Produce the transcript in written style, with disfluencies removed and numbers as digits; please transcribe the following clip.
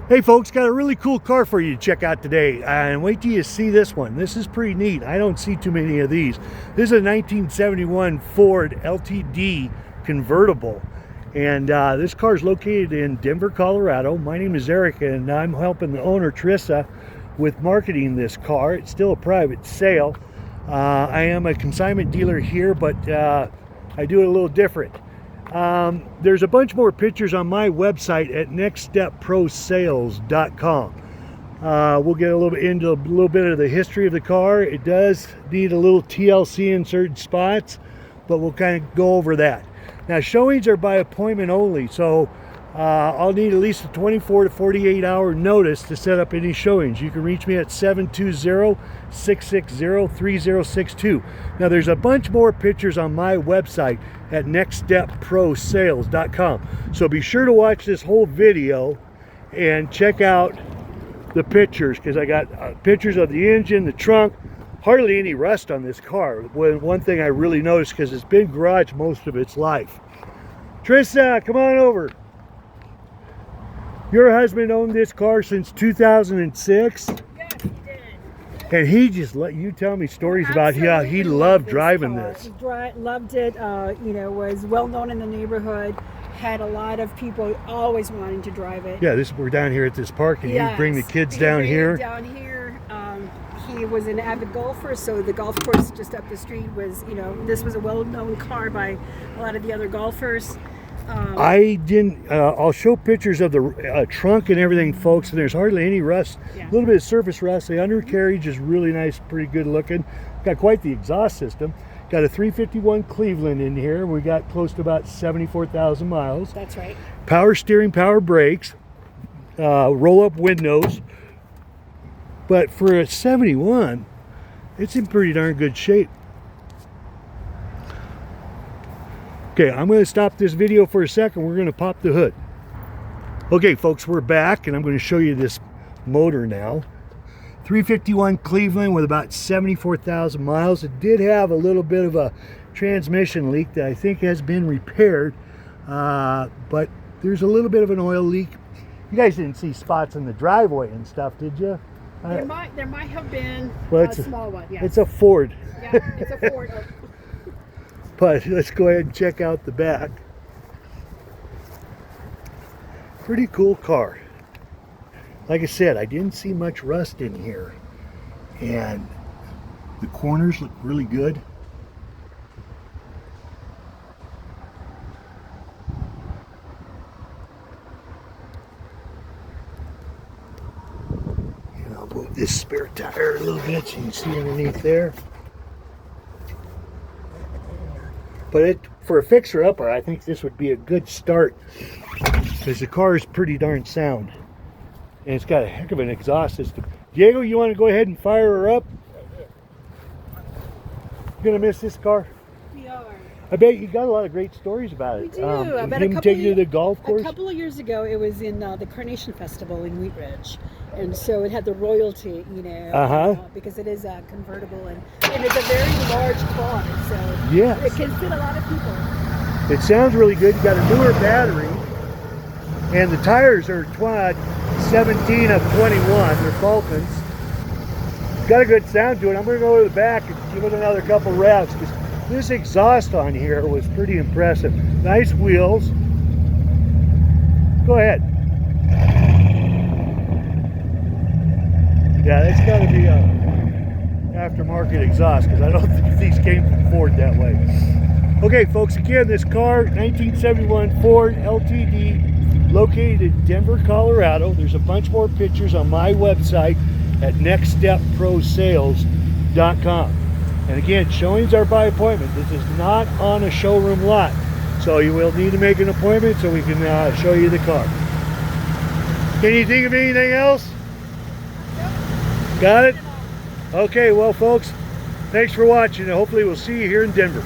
Hey folks, got a really cool car for you to check out today, and wait till you see this one. This is pretty neat. I don't see too many of these. This is a 1971 Ford LTD convertible, and this car is located in Denver, Colorado. My name is Eric, and I'm helping the owner, Trissa, with marketing this car. It's still a private sale. I am a consignment dealer here, but I do it a little different. There's a bunch more pictures on my website at nextstepprosales.com. We'll get a little bit into a little bit of the history of the car. It does need a little TLC in certain spots, but we'll kind of go over that. Now, showings are by appointment only, so I'll need at least a 24 to 48 hour notice to set up any showings. You can reach me at 720-660-3062. Now, there's a bunch more pictures on my website at nextstepprosales.com. So be sure to watch this whole video and check out the pictures, because I got pictures of the engine, the trunk. Hardly any rust on this car. One thing I really noticed, because it's been garage most of its life. Trissa, come on over. Your husband owned this car since 2006? Yes, he did. And he just let you tell me stories about how he loved driving this. He loved it, you know, was well known in the neighborhood, had a lot of people always wanting to drive it. Yeah, we're down here at this park, and yes. you bring the kids down here. He was an avid golfer, so the golf course just up the street was, you know, this was a well-known car by a lot of the other golfers. I'll show pictures of the trunk and everything, folks, and there's hardly any rust. Yeah. A little bit of surface rust. The undercarriage is really nice, pretty good looking. Got quite the exhaust system. Got a 351 Cleveland in here. We got close to about 74,000 miles. That's right. Power steering, power brakes, roll-up windows. But for a 71, it's in pretty darn good shape. Okay, I'm going to stop this video for a second. We're going to pop the hood. Okay, folks, we're back, and I'm going to show you this motor now. 351 Cleveland with about 74,000 miles. It did have a little bit of a transmission leak that I think has been repaired, but there's a little bit of an oil leak. You guys didn't see spots in the driveway and stuff, did you? There might have been well, a small one, yes. It's a Ford. Yeah, it's a Ford. But let's go ahead and check out the back. Pretty cool car. Like I said, I didn't see much rust in here. And the corners look really good. And I'll move this spare tire a little bit so you can see underneath there. But for a fixer-upper, I think this would be a good start, because the car is pretty darn sound. And it's got a heck of an exhaust system. Diego, you want to go ahead and fire her up? You gonna miss this car? We are. I bet you got a lot of great stories about it. We do. I bet him taking you to the golf course? A couple of years ago, it was in the Carnation Festival in Wheat Ridge. And so it had the royalty, you know, because it is a convertible, and it's a very large car, so yes, it can fit a lot of people. It sounds really good. You got a newer battery, and the tires are 17 of 21. They're Falkens. Got a good sound to it. I'm going to go to the back and give it another couple revs, because this exhaust on here was pretty impressive. Nice wheels. Go ahead. Yeah, it's got to be a aftermarket exhaust, because I don't think these came from Ford that way. Okay, folks, again, this car, 1971 Ford LTD, located in Denver, Colorado. There's a bunch more pictures on my website at nextstepprosales.com. And again, showings are by appointment. This is not on a showroom lot, so you will need to make an appointment so we can show you the car. Can you think of anything else? Got it? Okay, well, folks, thanks for watching, and hopefully we'll see you here in Denver.